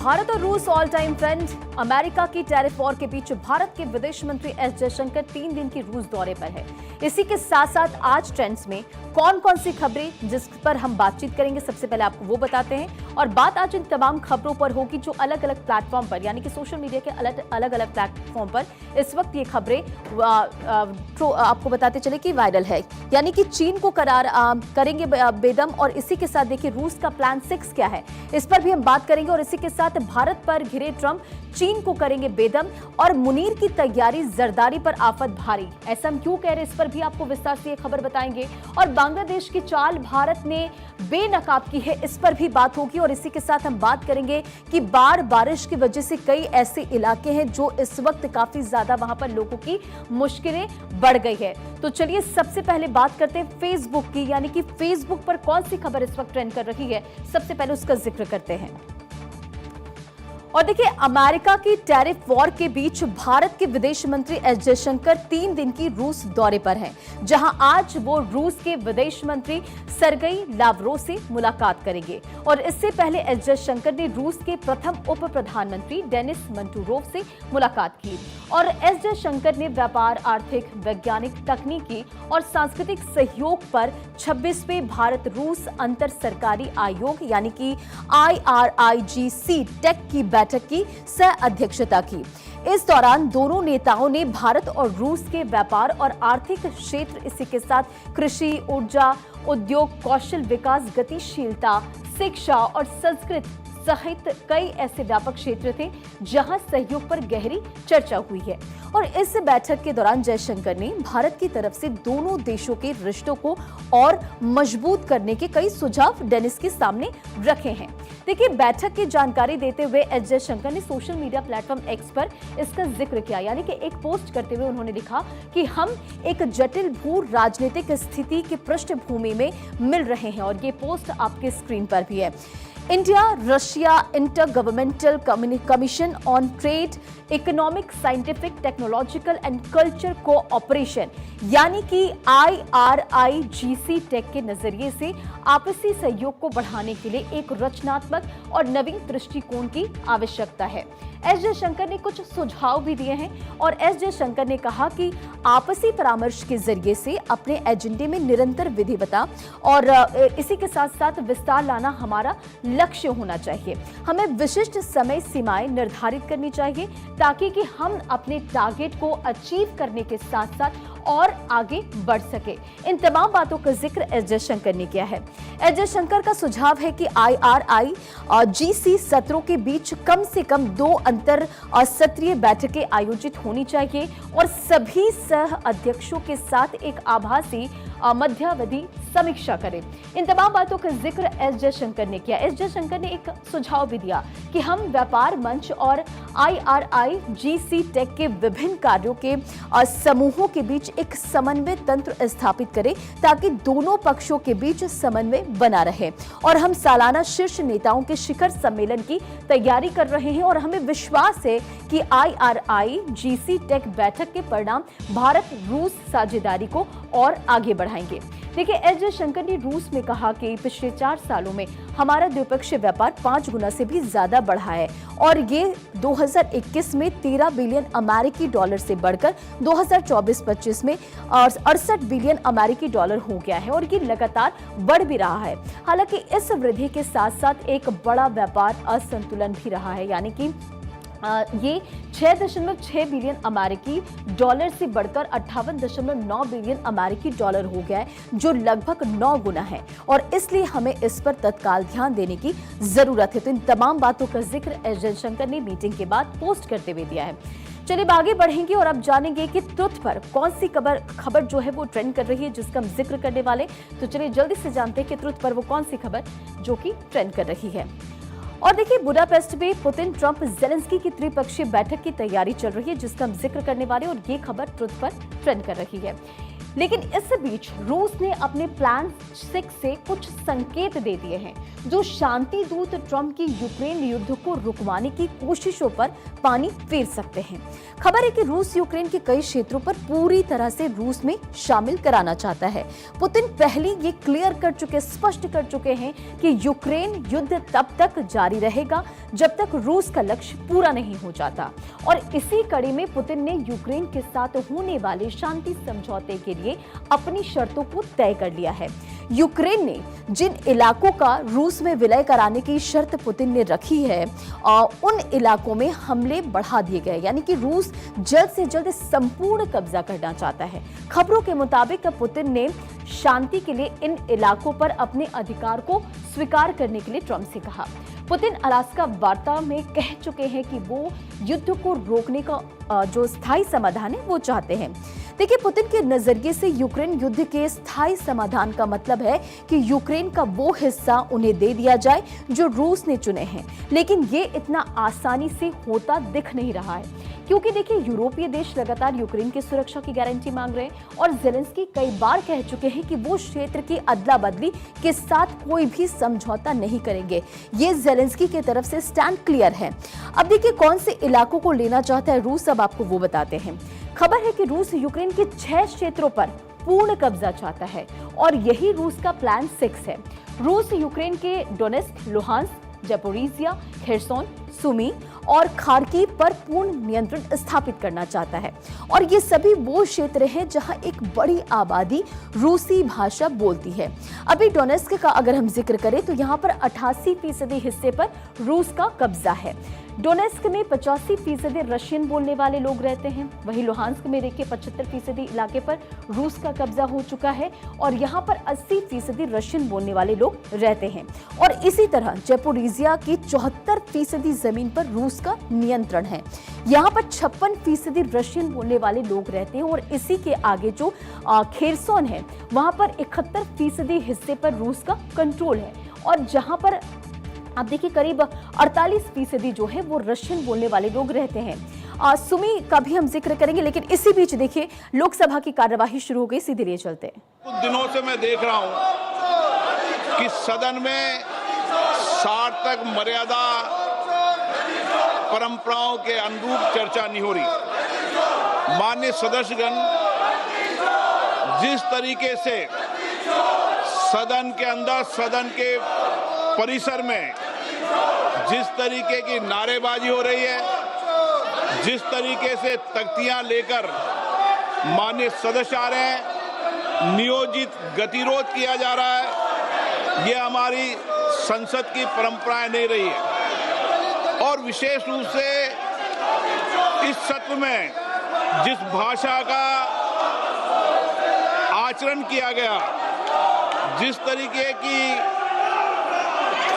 भारत और रूस all time friend. America की टैरिफ वॉर के बीच भारत के विदेश मंत्री एस जयशंकर 3 दिन की रूस दौरे पर है। इसी के साथ साथ आज ट्रेंड्स में कौन कौन सी खबरें जिस पर हम बातचीत करेंगे, सबसे पहले आपको वो बताते हैं। और बात आज इन तमाम खबरों पर होगी जो अलग अलग प्लेटफॉर्म पर यानी कि सोशल मीडिया के अलग अलग प्लेटफॉर्म पर इस वक्त ये खबरें आपको बताते चले कि वायरल है। यानी कि चीन को करेंगे बेदम, और इसी के साथ देखिए रूस का प्लान 6 क्या है, इस पर भी हम बात करेंगे। और इसी के साथ भारत पर घिरे ट्रंप चीन को करेंगे बेदम, और मुनीर की तैयारी जरदारी पर आफत भारी, ऐसा हम क्यों कह रहे हैं, इस पर भी आपको विस्तार से ये खबर बताएंगे। और बांग्लादेश की चाल भारत ने बेनकाब की है, इस पर भी बात होगी। और इसी के साथ हम बात करेंगे कि बारिश की वजह से कई ऐसे इलाके हैं जो इस वक्त काफी ज्यादा वहां पर लोगों की मुश्किलें बढ़ गई है। तो चलिए सबसे पहले बात करते हैं फेसबुक की, यानी कि फेसबुक पर कौन सी खबर इस वक्त ट्रेंड कर रही है, सबसे पहले उसका जिक्र करते हैं। और देखिए अमेरिका की टैरिफ वॉर के बीच भारत के विदेश मंत्री एस जयशंकर 3 दिन की रूस दौरे पर हैं, जहां आज वो रूस के विदेश मंत्री सरगई लावरोव से मुलाकात करेंगे। और इससे पहले एस जयशंकर ने रूस के प्रथम उप प्रधानमंत्री डेनिस मंटूरोव से मुलाकात की। और एस जयशंकर ने व्यापार, आर्थिक, वैज्ञानिक, तकनीकी और सांस्कृतिक सहयोग पर 26वें भारत रूस अंतर सरकारी आयोग यानी कि IRIGC टेक की बैठक की सह अध्यक्षता की। इस दौरान दोनों नेताओं ने भारत और रूस के व्यापार और आर्थिक क्षेत्र, इसी के साथ कृषि, ऊर्जा, उद्योग, कौशल विकास, गतिशीलता, शिक्षा और संस्कृति सहित कई ऐसे व्यापक क्षेत्र थे जहां सहयोग पर गहरी चर्चा हुई है। और इस बैठक के दौरान जयशंकर ने भारत की तरफ से दोनों देशों के रिश्तों को और मजबूत करने के कई सुझाव डेनिस के सामने रखे हैं। देखिए बैठक की जानकारी देते हुए एस जयशंकर ने सोशल मीडिया प्लेटफॉर्म एक्स पर इसका जिक्र किया, यानी कि एक पोस्ट करते हुए उन्होंने लिखा कि हम एक जटिल भू राजनीतिक स्थिति की पृष्ठभूमि में मिल रहे हैं। और ये पोस्ट आपके स्क्रीन पर भी है। India Russia inter governmental commission on trade, economic, scientific, technological and culture cooperation यानी कि IRIGC टेक के नजरिए से आपसी सहयोग को बढ़ाने के लिए एक रचनात्मक और नवीन दृष्टिकोण की आवश्यकता है। एस जयशंकर ने कुछ सुझाव भी दिए हैं। और एस जयशंकर ने कहा कि आपसी परामर्श के जरिए से अपने एजेंडे में निरंतर विविधता और इसी के साथ साथ विस्तार लाना हमारा लक्ष्य होना चाहिए। हमें विशिष्ट समय सीमाएं निर्धारित करनी चाहिए ताकि कि हम अपने टारगेट को अचीव करने के साथ साथ और आगे बढ़ सके। इन तमाम बातों का जिक्र एस जयशंकर ने किया है। एस जयशंकर का सुझाव है कि IRIGC सत्रों के बीच कम से कम 2 अंतर सत्रीय बैठकें आयोजित होनी चाहिए और सभी सह अध्यक्षों के साथ एक आभासी मध्यावधि समीक्षा करें। इन तमाम बातों का जिक्र एस जयशंकर ने किया। एस जयशंकर ने एक सुझाव भी दिया कि हम व्यापार मंच और IRIGC टेक के विभिन्न कार्यों के समूहों के बीच एक समन्वय तंत्र स्थापित करें ताकि दोनों पक्षों के बीच समन्वय बना रहे। और हम सालाना शीर्ष नेताओं के शिखर सम्मेलन की तैयारी कर रहे हैं और हमें विश्वास है कि IRIGC टेक बैठक के परिणाम भारत रूस साझेदारी को और आगे बढ़ाएंगे। देखिए एस जयशंकर ने रूस में कहा कि पिछले 4 सालों में हमारा द्विपक्षीय व्यापार 5 गुना से भी ज्यादा बढ़ा है और ये 2021 में 13 बिलियन अमेरिकी डॉलर से बढ़कर 2024-25 में 68 बिलियन अमेरिकी डॉलर हो गया है और ये लगातार बढ़ भी रहा है। हालांकि इस वृद्धि के साथ साथ एक बड़ा व्यापार असंतुलन भी रहा है, यानी कि ये 6.6 बिलियन अमेरिकी डॉलर से बढ़कर 58.9 बिलियन अमेरिकी डॉलर हो गया है, जो लगभग 9 गुना है। और इसलिए हमें इस पर तत्काल ध्यान देने की जरूरत है। तो इन तमाम बातों का जिक्र एस जयशंकर ने मीटिंग के बाद पोस्ट करते हुए दिया है। चलिए आगे बढ़ेंगे और अब जानेंगे कि ट्रुथ पर कौन सी खबर जो है वो ट्रेंड कर रही है, जिसका हम जिक्र करने वाले। तो चलिए जल्दी से जानते हैं कि ट्रुथ पर वो कौन सी खबर जो कि ट्रेंड कर रही है। और देखिए बुडापेस्ट में पुतिन, ट्रंप, जेलेंस्की की त्रिपक्षीय बैठक की तैयारी चल रही है, जिसका हम जिक्र करने वाले और ये खबर ट्रुथ पर ट्रेंड कर रही है। लेकिन इस बीच रूस ने अपने प्लान 6 से कुछ संकेत दे दिए हैं जो शांति दूत ट्रंप की यूक्रेन युद्ध को रुकवाने की कोशिशों पर पानी फेर सकते हैं। खबर है कि रूस यूक्रेन के कई क्षेत्रों पर पूरी तरह से रूस में शामिल कराना चाहता है। पुतिन पहले ये स्पष्ट कर चुके हैं कि यूक्रेन युद्ध तब तक जारी रहेगा जब तक रूस का लक्ष्य पूरा नहीं हो जाता। और इसी कड़ी में पुतिन ने यूक्रेन के साथ होने वाले शांति समझौते के लिए अपनी शर्तों को तय कर लिया है। यूक्रेन ने जिन इलाकों का रूस में विलय कराने की शर्त पुतिन ने रखी है, उन इलाकों में हमले बढ़ा दिए गए, यानी कि रूस जल्द से जल्द संपूर्ण कब्जा करना चाहता है। खबरों के मुताबिक पुतिन ने शांति के लिए इन इलाकों पर अपने अधिकार को स्वीकार करने के लिए ट्रंप से कहा। पुतिन अलास्का वार्ता में कह चुके हैं कि वो युद्ध को रोकने का जो स्थायी समाधान है वो चाहते हैं। देखिए, पुतिन के नजरिए से यूक्रेन युद्ध के स्थायी समाधान का मतलब है कि यूक्रेन का वो हिस्सा उन्हें दे दिया जाए जो रूस ने चुने हैं। लेकिन ये इतना आसानी से होता दिख नहीं रहा है, क्योंकि देखिए यूरोपीय देश लगातार यूक्रेन की सुरक्षा की गारंटी मांग रहे हैं और जेलेंस्की कई बार कह चुके हैं कि वो क्षेत्र की अदला बदली के साथ कोई भी समझौता नहीं करेंगे। ये जेलेंस्की की तरफ से स्टैंड क्लियर है। अब देखिए कौन से इलाकों को लेना चाहता है रूस, अब आपको वो बताते हैं। खबर है कि रूस यूक्रेन के 6 क्षेत्रों पर पूर्ण कब्जा चाहता है और यही रूस का प्लान 6 है। रूस यूक्रेन के Donetsk, Luhansk, Zaporizhzhia, Kherson, Sumi और खार्किव पर पूर्ण नियंत्रण स्थापित करना चाहता है। और ये सभी वो क्षेत्र हैं जहां एक बड़ी आबादी रूसी भाषा बोलती है। अभी डोनेस्क का अगर हम जिक्र करें तो यहाँ पर 88% हिस्से पर रूस का कब्जा है। डोनेस्क में 85% रशियन बोलने वाले लोग रहते हैं। वहीं लुहांस्क में देखिए 75% इलाके पर रूस का कब्जा हो चुका है और यहाँ पर 80% रशियन बोलने वाले लोग रहते हैं। और इसी तरह ज़पोरिज़िया की 74% जमीन पर रूस का नियंत्रण है। यहाँ पर 56% रशियन बोलने वाले लोग रहते हैं और इसी के आगे जो खेरसोन है वहां पर 71% हिस्से पर रूस का कंट्रोल है और जहां पर आप देखिए करीब 48% जो है वो रशियन बोलने वाले लोग रहते हैं। सुमी का भी हम जिक्र करेंगे, लेकिन इसी बीच देखिए लोकसभा की कार्यवाही शुरू हो गई। सीधे लिए चलते हैं। कुछ दिनों से मैं देख रहा हूं कि सदन में सार्थक मर्यादा परंपराओं के अनुरूप चर्चा नहीं हो रही। माननीय सदस्यगण जिस तरीके से सदन के अंदर, सदन के परिसर में जिस तरीके की नारेबाजी हो रही है, जिस तरीके से तख्तियां लेकर माननीय सदस्य आ रहे हैं, नियोजित गतिरोध किया जा रहा है, ये हमारी संसद की परंपराएं नहीं रही है। और विशेष रूप से इस सत्र में जिस भाषा का आचरण किया गया, जिस तरीके की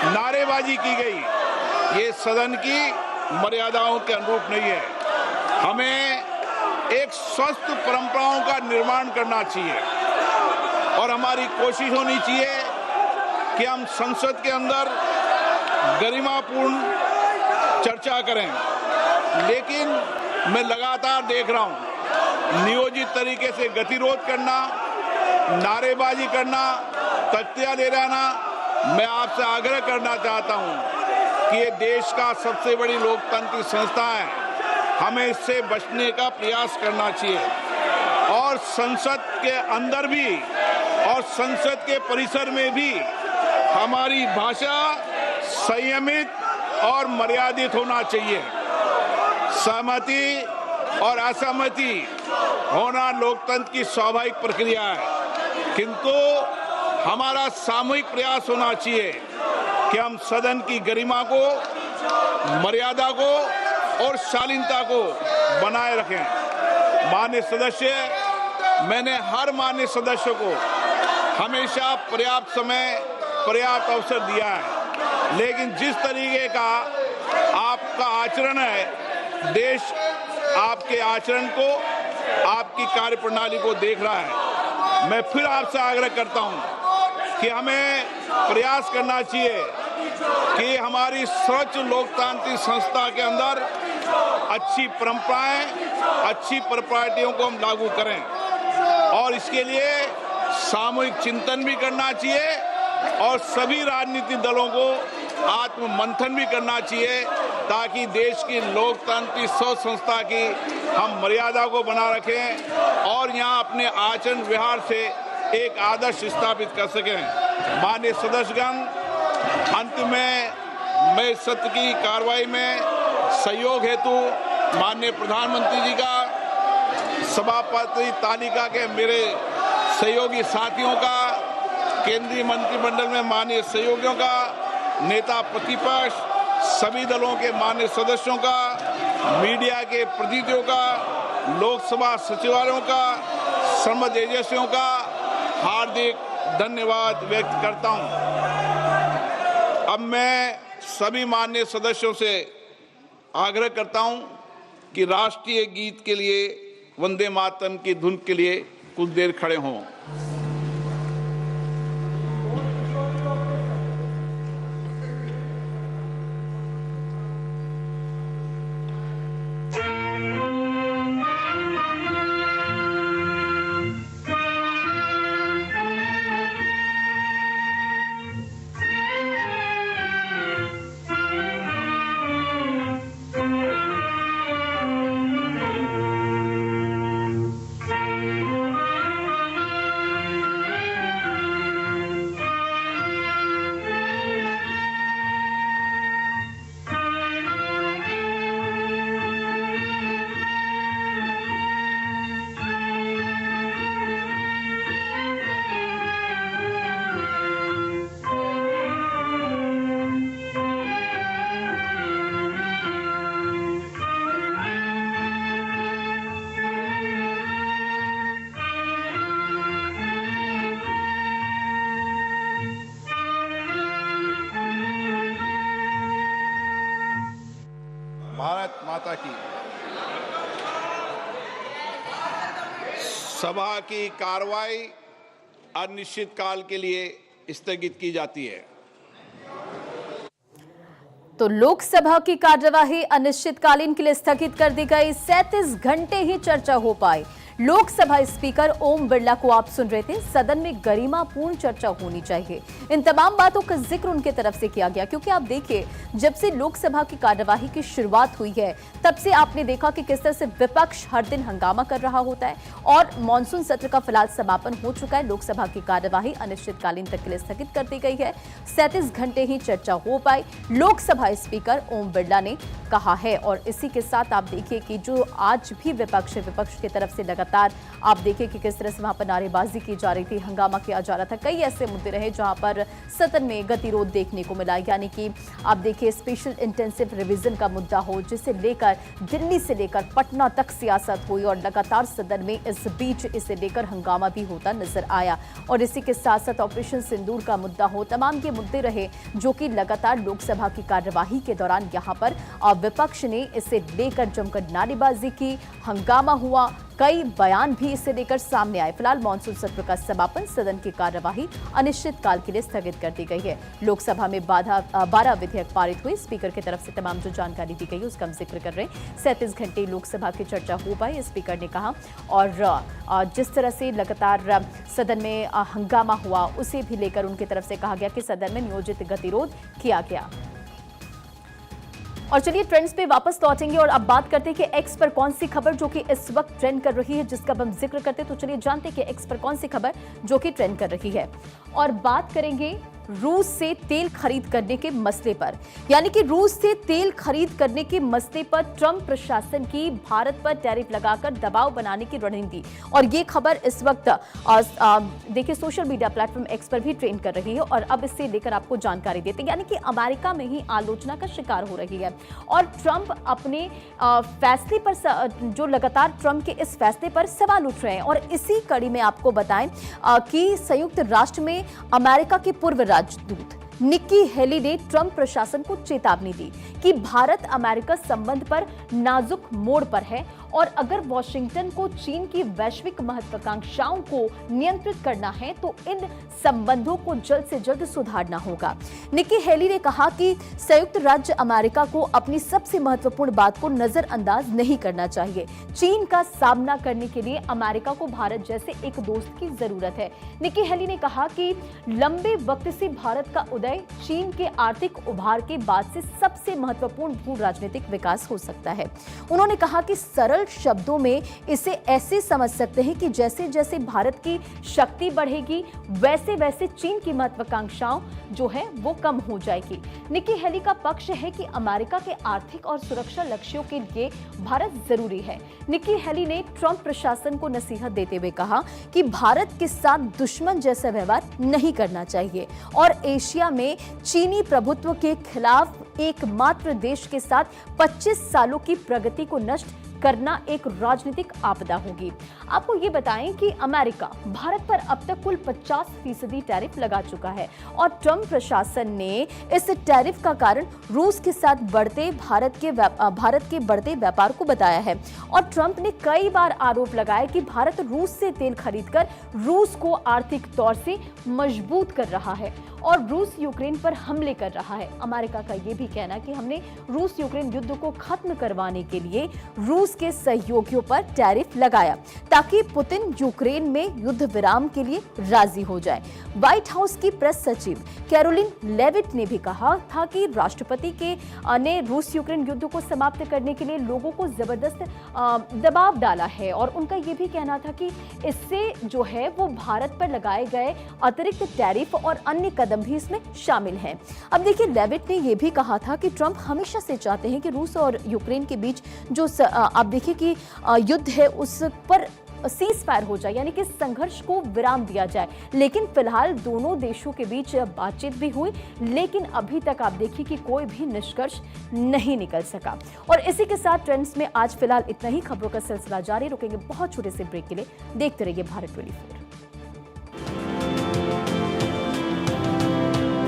नारेबाजी की गई, ये सदन की मर्यादाओं के अनुरूप नहीं है। हमें एक स्वस्थ परंपराओं का निर्माण करना चाहिए और हमारी कोशिश होनी चाहिए कि हम संसद के अंदर गरिमापूर्ण चर्चा करें। लेकिन मैं लगातार देख रहा हूं नियोजित तरीके से गतिरोध करना, नारेबाजी करना, तख्तियां ले जाना। मैं आपसे आग्रह करना चाहता हूं कि ये देश का सबसे बड़ी लोकतांत्रिक संस्था है, हमें इससे बचने का प्रयास करना चाहिए। और संसद के अंदर भी और संसद के परिसर में भी हमारी भाषा संयमित और मर्यादित होना चाहिए। सहमति और असहमति होना लोकतंत्र की स्वाभाविक प्रक्रिया है, किंतु हमारा सामूहिक प्रयास होना चाहिए कि हम सदन की गरिमा को, मर्यादा को और शालीनता को बनाए रखें। माननीय सदस्य, मैंने हर माननीय सदस्य को हमेशा पर्याप्त समय, पर्याप्त अवसर दिया है, लेकिन जिस तरीके का आपका आचरण है, देश आपके आचरण को, आपकी कार्यप्रणाली को देख रहा है। मैं फिर आपसे आग्रह करता हूं कि हमें प्रयास करना चाहिए कि हमारी स्वच्छ लोकतांत्रिक संस्था के अंदर अच्छी परंपराएं, अच्छी प्रॉपर्टियों को हम लागू करें। और इसके लिए सामूहिक चिंतन भी करना चाहिए और सभी राजनीतिक दलों को आत्म मंथन भी करना चाहिए ताकि देश की लोकतांत्रिक सोच संस्था की हम मर्यादा को बना रखें और यहाँ अपने आचरण व्यवहार से एक आदर्श स्थापित कर सकें। माननीय सदस्यगण, अंत में मैं सत्र की कार्रवाई में सहयोग हेतु माननीय प्रधानमंत्री जी का, सभापति तालिका के मेरे सहयोगी साथियों का, केंद्रीय मंत्रिमंडल में माननीय सहयोगियों का, नेता प्रतिपक्ष, सभी दलों के माननीय सदस्यों का, मीडिया के प्रतिनिधियों का, लोकसभा सचिवालयों का, श्रमिक एजेंसियों का हार्दिक धन्यवाद व्यक्त करता हूं। अब मैं सभी माननीय सदस्यों से आग्रह करता हूं कि राष्ट्रीय गीत के लिए, वंदे मातरम की धुन के लिए कुछ देर खड़े हों। भारत माता की। सभा की कार्रवाई अनिश्चित काल के लिए स्थगित की जाती है। तो लोकसभा की कार्यवाही अनिश्चितकालीन के लिए स्थगित कर दी गई। 37 घंटे ही चर्चा हो पाई। लोकसभा स्पीकर ओम बिरला को आप सुन रहे थे। सदन में गरिमापूर्ण चर्चा होनी चाहिए। इन तमाम बातों का जिक्र उनके तरफ से किया गया, क्योंकि आप देखिए, जब से लोकसभा की कार्यवाही की शुरुआत हुई है तब से आपने देखा कि किस तरह से विपक्ष हर दिन हंगामा कर रहा होता है और मॉनसून सत्र का फिलहाल समापन हो चुका है। लोकसभा की कार्यवाही अनिश्चितकालीन तक के लिए स्थगित कर दी गई है। 37 घंटे ही चर्चा हो पाई, लोकसभा स्पीकर ओम बिरला ने कहा है। और इसी के साथ आप देखिए कि जो आज भी विपक्ष की तरफ से लगातार आप देखिए कि किस तरह से वहां पर नारेबाजी की जा रही थी, हंगामा किया जा रहा था। कई ऐसे मुद्दे रहे जहां पर सदन में गतिरोध देखने को मिला, यानी कि आप देखिए स्पेशल इंटेंसिव रिवीजन का मुद्दा हो, जिसे लेकर दिल्ली से लेकर पटना तक सियासत हुई और लगातार सदन में इस बीच इसे लेकर हंगामा भी होता नजर आया। और इसी के साथ साथ ऑपरेशन सिंदूर का मुद्दा हो, तमाम ये मुद्दे रहे जो कि लगातार लोकसभा की कार्यवाही के दौरान यहाँ पर विपक्ष ने इसे लेकर जमकर नारेबाजी की, हंगामा हुआ, कई बयान भी इसे लेकर सामने आए। फिलहाल मॉनसून सत्र का समापन, सदन की कार्यवाही अनिश्चितकाल के लिए स्थगित कर दी गई है। लोकसभा में 12 विधेयक पारित हुए। स्पीकर की तरफ से तमाम जो जानकारी दी गई उसका हम जिक्र कर रहे हैं। 37 घंटे लोकसभा की चर्चा हो पाई, स्पीकर ने कहा। और जिस तरह से लगातार सदन में हंगामा हुआ, उसे भी लेकर उनकी तरफ से कहा गया कि सदन में नियोजित गतिरोध किया गया। और चलिए ट्रेंड्स पे वापस लौटेंगे और अब बात करते हैं कि एक्स पर कौन सी खबर जो कि इस वक्त ट्रेंड कर रही है, जिसका हम जिक्र करते हैं। तो चलिए जानते हैं कि एक्स पर कौन सी खबर जो कि ट्रेंड कर रही है। और बात करेंगे रूस से तेल खरीद करने के मसले पर, यानी कि रूस से तेल खरीद करने के मसले पर ट्रंप प्रशासन की भारत पर टैरिफ लगाकर दबाव बनाने की रणनीति। और ये खबर इस वक्त देखिए सोशल मीडिया प्लेटफॉर्म एक्स पर भी ट्रेंड कर रही है और अब इससे लेकर आपको जानकारी देते हैं। यानी कि अमेरिका में ही आलोचना का शिकार हो रही है और ट्रंप अपने फैसले पर, जो लगातार ट्रंप के इस फैसले पर सवाल उठ रहे हैं। और इसी कड़ी में आपको बताएं कि संयुक्त राष्ट्र में अमेरिका के पूर्व राजदूत निक्की हेली ने ट्रंप प्रशासन को चेतावनी दी कि भारत अमेरिका संबंध पर नाजुक मोड़ पर है और अगर वॉशिंगटन को चीन की वैश्विक महत्वाकांक्षाओं को नियंत्रित करना है तो इन संबंधों को जल्द से जल्द सुधारना होगा। निकी हेली ने कहा कि संयुक्त राज्य अमेरिका को अपनी सबसे महत्वपूर्ण बात को नजरअंदाज नहीं करना चाहिए। चीन का सामना करने के लिए अमेरिका को भारत जैसे एक दोस्त की जरूरत है। निकी हेली ने कहा कि लंबे वक्त से भारत का उदय चीन के आर्थिक उभार के बाद से सबसे महत्वपूर्ण भू राजनीतिक विकास हो सकता है। उन्होंने कहा कि सरल शब्दों में इसे ऐसे समझ सकते हैं कि जैसे जैसे भारत की शक्ति बढ़ेगी वैसे वैसे चीन की महत्वाकांक्षाओं जो है वो कम हो जाएगी। निकी हेली का पक्ष है कि अमेरिका के आर्थिक और सुरक्षा लक्ष्यों के लिए भारत जरूरी है। निकी हेली ने ट्रंप प्रशासन को नसीहत देते हुए कहा कि भारत के साथ दुश्मन जैसा व्यवहार नहीं करना चाहिए और एशिया में चीनी प्रभुत्व के खिलाफ एकमात्र देश के साथ 25 सालों की प्रगति को नष्ट करना एक राजनीतिक आपदा होगी। आपको ये बताएं कि अमेरिका भारत पर अब तक कुल 50% टैरिफ लगा चुका है और ट्रंप प्रशासन ने इस टैरिफ का कारण रूस के साथ भारत के बढ़ते व्यापार को बताया है। और ट्रंप ने कई बार आरोप लगाया कि भारत रूस से तेल खरीदकर रूस को आर्थिक तौर से मजबूत कर रहा है और रूस यूक्रेन पर हमले कर रहा है। अमेरिका का यह भी कहना कि हमने रूस यूक्रेन युद्ध को खत्म करवाने के लिए रूस के सहयोगियों पर टैरिफ लगाया ताकि पुतिन यूक्रेन में युद्ध विराम के लिए राजी हो जाए। व्हाइट हाउस की प्रेस सचिव कैरोलिन लेविट ने भी कहा था कि राष्ट्रपति ने रूस यूक्रेन युद्ध को समाप्त करने के लिए लोगों को जबरदस्त दबाव डाला है और उनका यह भी कहना था कि इससे जो है वो भारत पर लगाए गए अतिरिक्त टैरिफ और अन्य कदम भी इसमें शामिल हैं। अब देखिए, लेविट ने यह भी कहा था कि ट्रंप हमेशा से चाहते हैं कि रूस और यूक्रेन के बीच जो आप देखिए कि युद्ध है उस पर सीज फायर हो जाए, यानी कि संघर्ष को विराम दिया जाए। लेकिन फिलहाल दोनों देशों के बीच बातचीत भी हुई, लेकिन अभी तक आप देखिए कि कोई भी निष्कर्ष नहीं निकल सका। और इसी के साथ ट्रेंड्स में आज फिलहाल इतना ही। खबरों का सिलसिला जारी, रुकेंगे बहुत छोटे से ब्रेक के लिए। देखते रहिए भारत 24।